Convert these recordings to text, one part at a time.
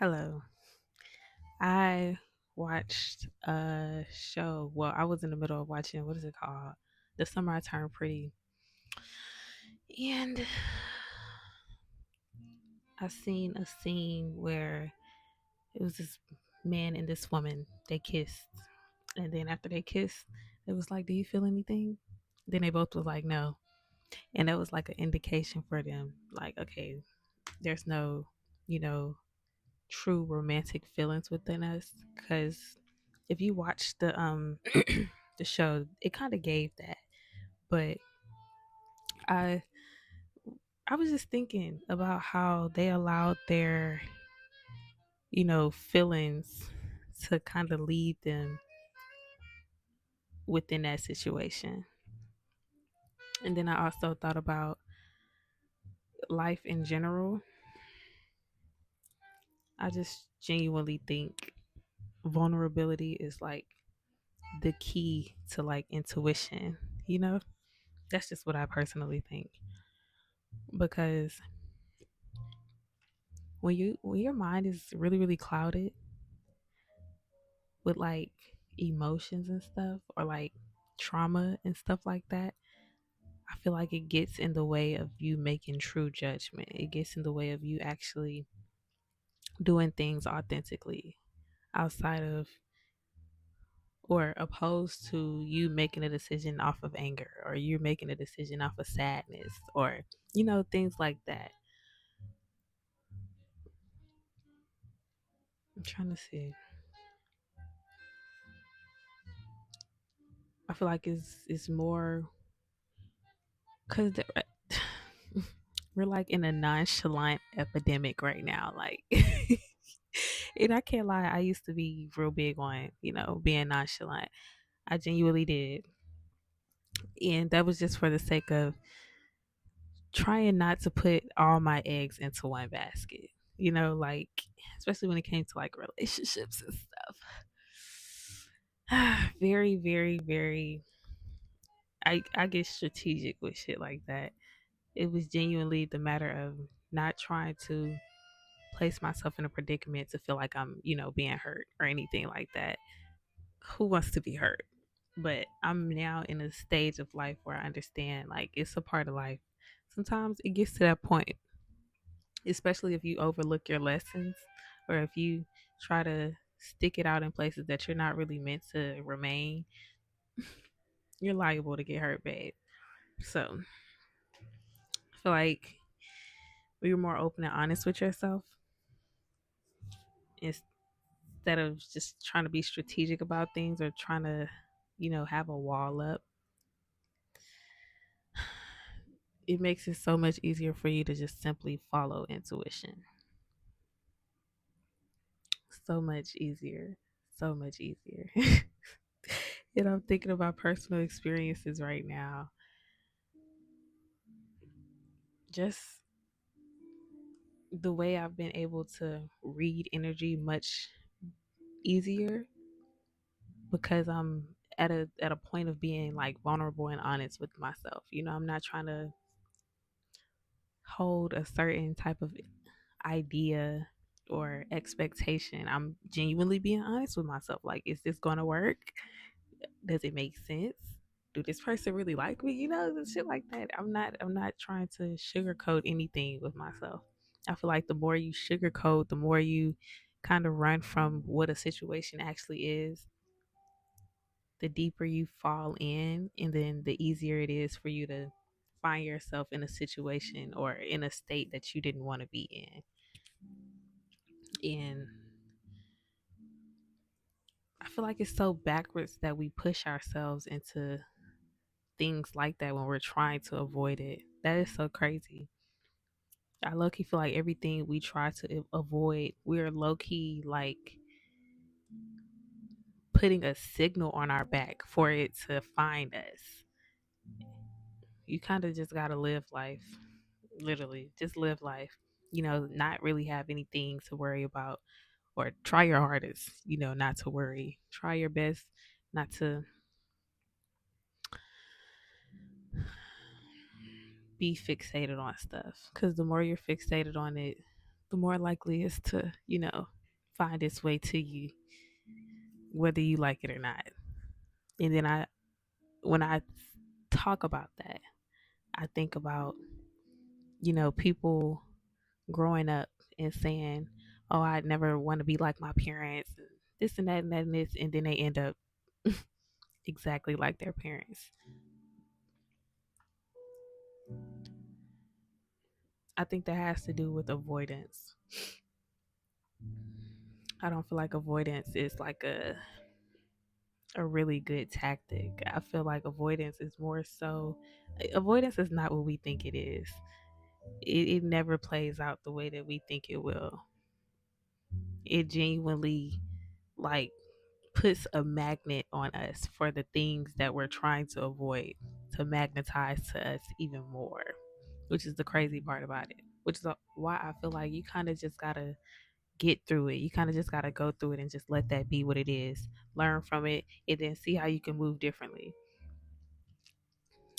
Hello. I watched a show. Well, I was in the middle of watching, what is it called? The Summer I Turned Pretty. And I seen a scene where it was this man and this woman. They kissed. And then after they kissed, it was like, "Do you feel anything?" Then they both was like, "No." And that was like an indication for them, like, okay, there's no, you know, true romantic feelings within us. Because if you watch the the show, it kind of gave that. But I I was just thinking about how they allowed their feelings to kind of lead them within that situation. And then I also thought about life in general. I just genuinely think vulnerability is like the key to like intuition, you know? That's just what I personally think. Because when your mind is really, really clouded with like emotions and stuff, or like trauma and stuff like that, I feel like it gets in the way of you making true judgment. It gets in the way of you actually doing things authentically outside of or opposed to you making a decision off of anger, or you're making a decision off of sadness, or things like that. I'm trying to see. I feel like it's more because we're like in a nonchalant epidemic right now. Like, and I can't lie, I used to be real big on being nonchalant. I genuinely did, and that was just for the sake of trying not to put all my eggs into one basket. Like, especially when it came to like relationships and stuff. Very, very, very. I get strategic with shit like that. It was genuinely the matter of not trying to place myself in a predicament to feel like I'm, being hurt or anything like that. Who wants to be hurt? But I'm now in a stage of life where I understand like it's a part of life. Sometimes it gets to that point, especially if you overlook your lessons, or if you try to stick it out in places that you're not really meant to remain, you're liable to get hurt bad. So I feel like when you're more open and honest with yourself, instead of just trying to be strategic about things or trying to, have a wall up, it makes it so much easier for you to just simply follow intuition. So much easier. So much easier. I'm thinking about personal experiences right now. Just the way I've been able to read energy much easier because I'm at a point of being like vulnerable and honest with myself. I'm not trying to hold a certain type of idea or expectation. I'm genuinely being honest with myself. Like, is this going to work? Does it make sense? Do this person really like me? Shit like that. I'm not trying to sugarcoat anything with myself. I feel like the more you sugarcoat, the more you kind of run from what a situation actually is, the deeper you fall in, and then the easier it is for you to find yourself in a situation or in a state that you didn't want to be in. And I feel like it's so backwards that we push ourselves into things like that when we're trying to avoid it. That is so crazy. I low key feel like everything we try to avoid, we're low key like putting a signal on our back for it to find us. You kind of just gotta live life. Literally, just live life. Not really have anything to worry about, or try your hardest, not to worry. Try your best not to be fixated on stuff, because the more you're fixated on it, the more likely it's to, find its way to you, whether you like it or not. And then when I talk about that, I think about, people growing up and saying, "Oh, I'd never want to be like my parents," and this and that and that and this, and then they end up exactly like their parents. I think that has to do with avoidance. I don't feel like avoidance is like a really good tactic. I feel like avoidance is more so avoidance is not what we think it is. It never plays out the way that we think it will. It genuinely like puts a magnet on us for the things that we're trying to avoid to magnetize to us even more, which is the crazy part about it. Which is why I feel like you kind of just gotta get through it. You kind of just gotta go through it and just let that be what it is. Learn from it and then see how you can move differently.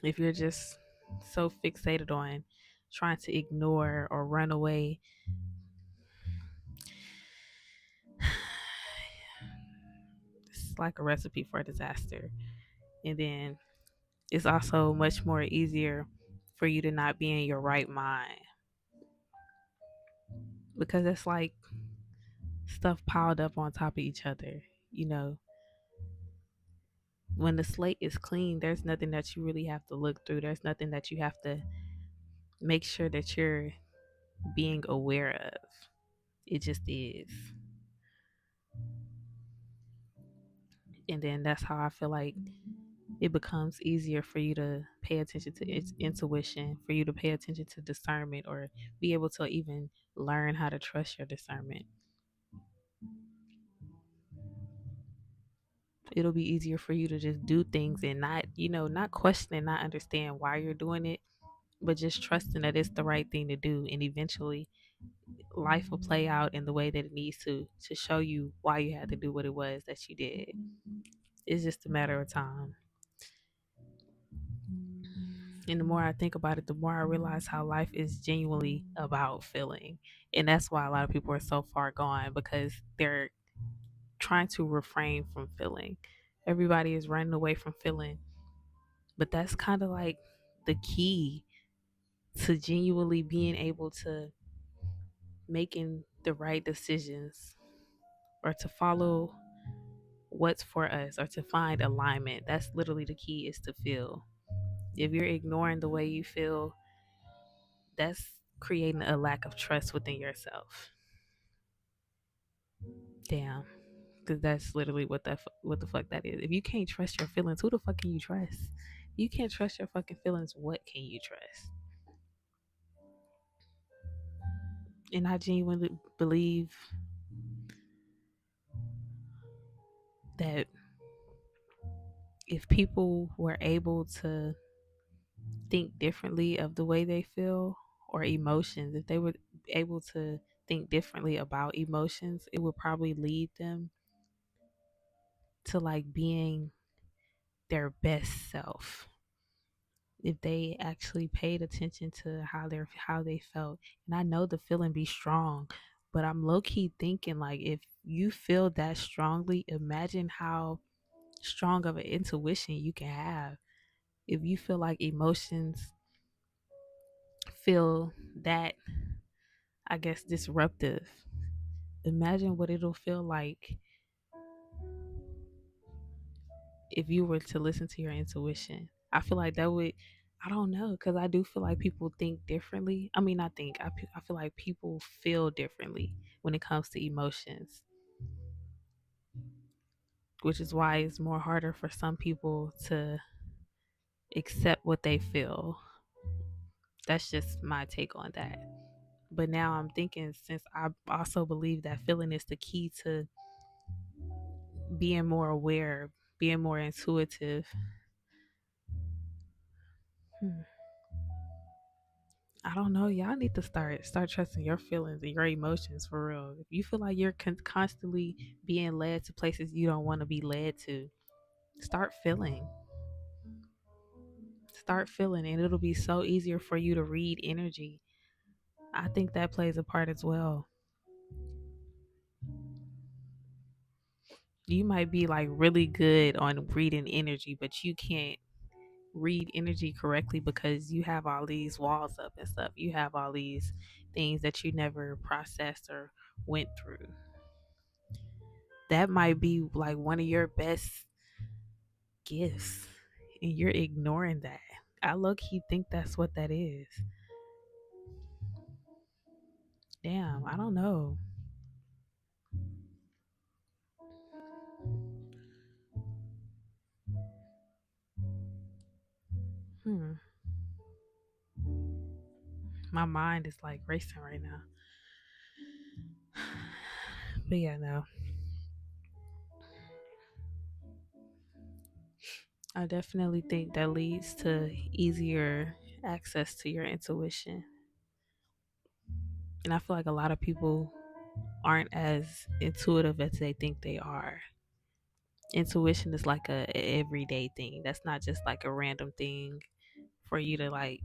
If you're just so fixated on trying to ignore or run away, it's like a recipe for disaster. And then it's also much more easier for you to not be in your right mind because it's like stuff piled up on top of each other. You know, when the slate is clean, there's nothing that you really have to look through. There's nothing that you have to make sure that you're being aware of. It just is. And then that's how I feel like it becomes easier for you to pay attention to its intuition, for you to pay attention to discernment, or be able to even learn how to trust your discernment. It'll be easier for you to just do things and not, not question and not understand why you're doing it, but just trusting that it's the right thing to do. And eventually, life will play out in the way that it needs to show you why you had to do what it was that you did. It's just a matter of time. And the more I think about it, the more I realize how life is genuinely about feeling. And that's why a lot of people are so far gone because they're trying to refrain from feeling. Everybody is running away from feeling. But that's kind of like the key to genuinely being able to making the right decisions or to follow what's for us or to find alignment. That's literally the key is to feel. If you're ignoring the way you feel, that's creating a lack of trust within yourself. Damn, because that's literally what the fuck that is. If you can't trust your feelings, who the fuck can you trust? If you can't trust your fucking feelings, what can you trust? And I genuinely believe that if people were able to think differently of the way they feel or emotions, if they were able to think differently about emotions, it would probably lead them to like being their best self if they actually paid attention to how they felt. And I know the feeling be strong, but I'm low key thinking like if you feel that strongly, imagine how strong of an intuition you can have. If you feel like emotions feel that, I guess, disruptive, imagine what it'll feel like if you were to listen to your intuition. I feel like that would, I don't know, because I do feel like people think differently. I mean, I feel like people feel differently when it comes to emotions, which is why it's more harder for some people to accept what they feel. That's just my take on that. But now I'm thinking, since I also believe that feeling is the key to being more aware, being more intuitive. Hmm. I don't know. Y'all need to start trusting your feelings and your emotions for real. If you feel like you're constantly being led to places you don't want to be led to, start feeling. Start feeling, and it'll be so easier for you to read energy. I think that plays a part as well. You might be like really good on reading energy, but you can't read energy correctly because you have all these walls up and stuff. You have all these things that you never processed or went through. That might be like one of your best gifts, and you're ignoring that. I low key think that's what that is. Damn, I don't know. Hmm. My mind is like racing right now. But yeah, no. I definitely think that leads to easier access to your intuition. And I feel like a lot of people aren't as intuitive as they think they are. Intuition is like a everyday thing. That's not just like a random thing for you to like.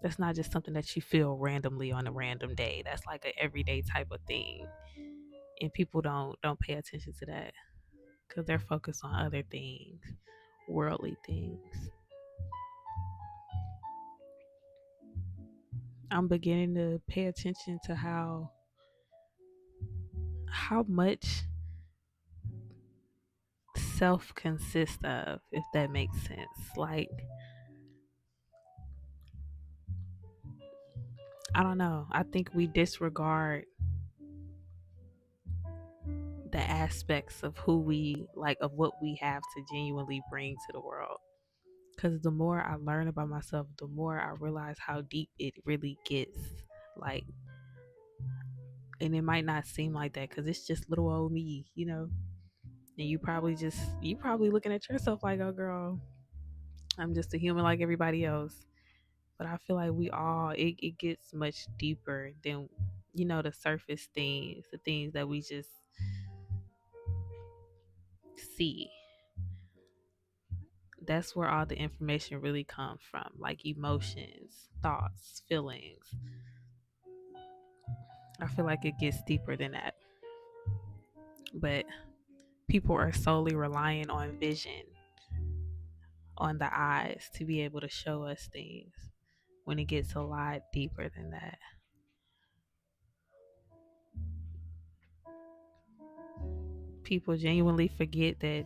That's not just something that you feel randomly on a random day. That's like a everyday type of thing, and people don't pay attention to that because they're focused on other things, worldly things. I'm beginning to pay attention to how much self consists of, if that makes sense. Like, I don't know. I think we disregard the aspects of who we like, of what we have to genuinely bring to the world. Because the more I learn about myself, the more I realize how deep it really gets. Like, and it might not seem like that because it's just little old me, you know? And you probably looking at yourself like, oh, girl, I'm just a human like everybody else. But I feel like it gets much deeper than, the surface things, the things that we just see. That's where all the information really comes from, like emotions, thoughts, feelings. I feel like it gets deeper than that. But people are solely relying on vision, on the eyes to be able to show us things when it gets a lot deeper than that. People genuinely forget that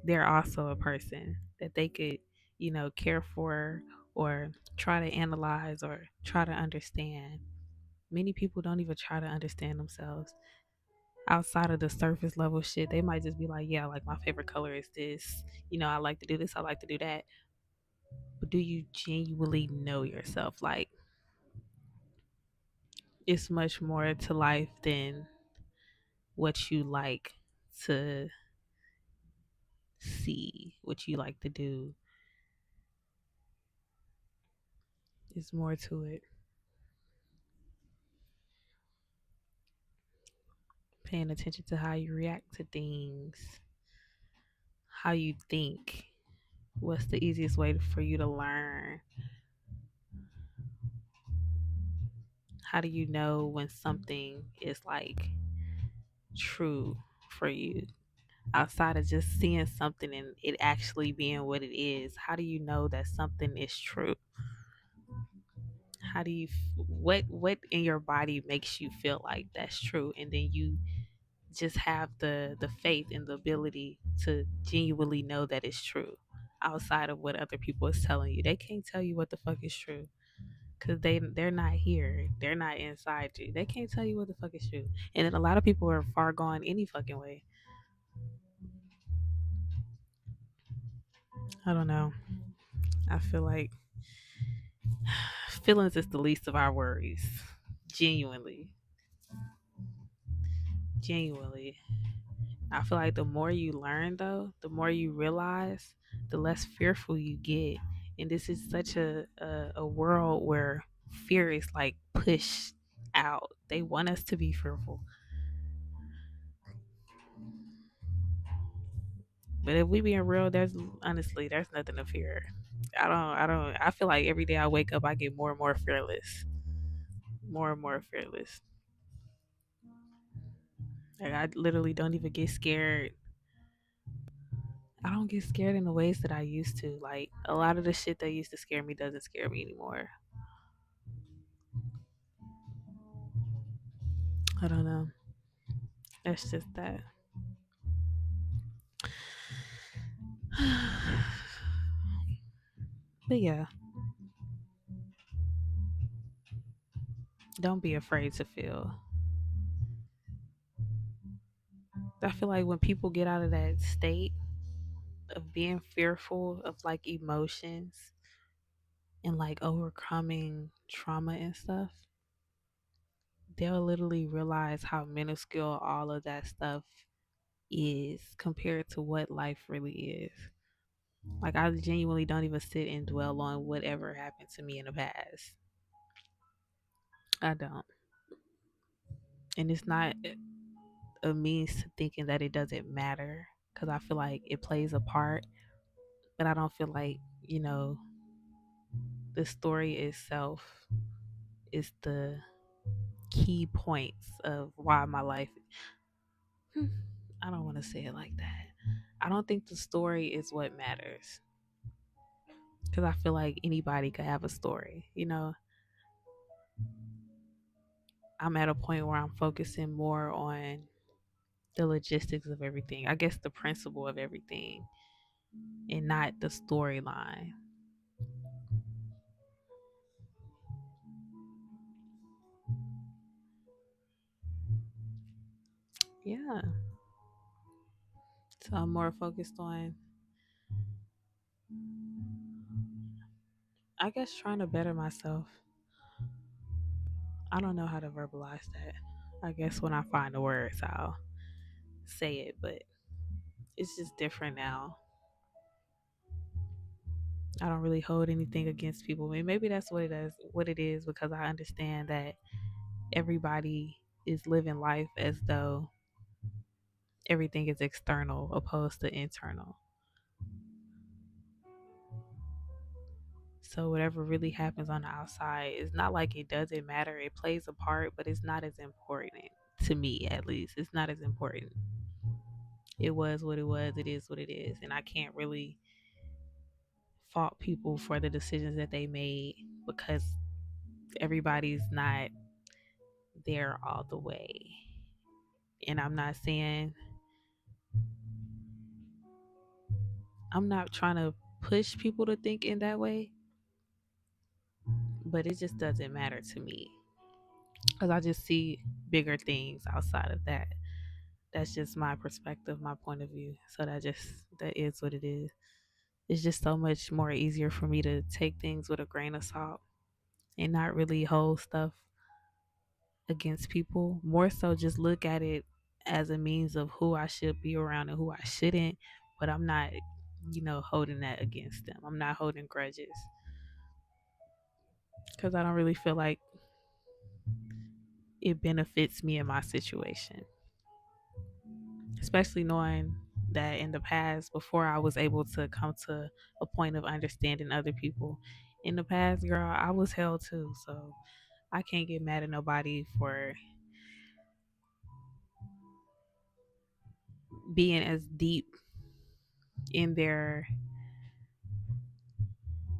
they're also a person that they could, care for or try to analyze or try to understand. Many people don't even try to understand themselves outside of the surface level shit. They might just be like, yeah, like my favorite color is this. I like to do this, I like to do that. But do you genuinely know yourself? Like, it's much more to life than what you like to see, what you like to do. It's more to it. Paying attention to how you react to things, how you think. What's the easiest way for you to learn? How do you know when something is like true for you? Outside of just seeing something and it actually being what it is, how do you know that something is true? How do you what in your body makes you feel like that's true, and then you just have the faith and the ability to genuinely know that it's true outside of what other people is telling you. They can't tell you what the fuck is true because they're not here, they're not inside you. They can't tell you what the fuck is true. And then a lot of people are far gone any fucking way. I don't know. I feel like feelings is the least of our worries. Genuinely. Genuinely. I feel like the more you learn, though, the more you realize, the less fearful you get. And this is such a world where fear is like pushed out. They want us to be fearful. But if we being real, there's honestly, there's nothing to fear. I feel like every day I wake up I get more and more fearless. More and more fearless. Like I literally don't even get scared. I don't get scared in the ways that I used to. Like a lot of the shit that used to scare me doesn't scare me anymore. I don't know. That's just that. But yeah, don't be afraid to feel. I feel like when people get out of that state of being fearful of like emotions and like overcoming trauma and stuff, they'll literally realize how minuscule all of that stuff is compared to what life really is. Like I genuinely don't even sit and dwell on whatever happened to me in the past. I don't. And it's not a means to thinking that it doesn't matter because I feel like it plays a part, but I don't feel like, the story itself is the key points of why my life. Hmm, I don't want to say it like that. I don't think the story is what matters because I feel like anybody could have a story. I'm at a point where I'm focusing more on the logistics of everything. I guess the principle of everything and not the storyline. Yeah. So I'm more focused on, I guess, trying to better myself. I don't know how to verbalize that. I guess when I find the words, I'll say it, but it's just different now. I don't really hold anything against people. I mean, maybe that's what it is, because I understand that everybody is living life as though everything is external opposed to internal. So whatever really happens on the outside, it's not like it doesn't matter. It plays a part, but it's not as important to me, at least. It's not as important. It was what it was. It is what it is, and I can't really fault people for the decisions that they made because everybody's not there all the way. And I'm not trying to push people to think in that way, but it just doesn't matter to me because I just see bigger things outside of that. That's just my perspective, my point of view. So that is what it is. It's just so much more easier for me to take things with a grain of salt and not really hold stuff against people. More so just look at it as a means of who I should be around and who I shouldn't. But I'm not, holding that against them. I'm not holding grudges because I don't really feel like it benefits me in my situation. Especially knowing that in the past, before I was able to come to a point of understanding other people, in the past, girl, I was held too. So I can't get mad at nobody for being as deep in their,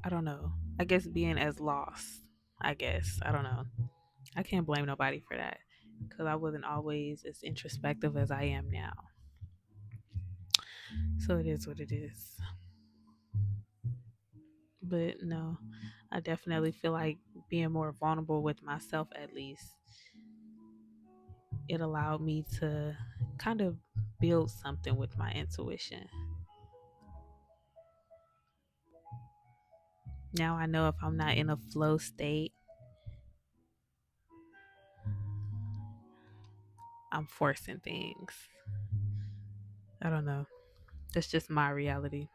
I don't know, I guess being as lost. I guess. I don't know. I can't blame nobody for that because I wasn't always as introspective as I am now. So it is what it is. But no, I definitely feel like being more vulnerable with myself, at least, it allowed me to kind of build something with my intuition. Now I know if I'm not in a flow state, I'm forcing things. I don't know. That's just my reality.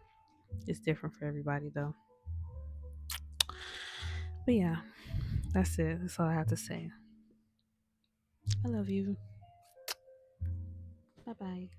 It's different for everybody, though. But yeah, that's it. That's all I have to say. I love you. Bye bye.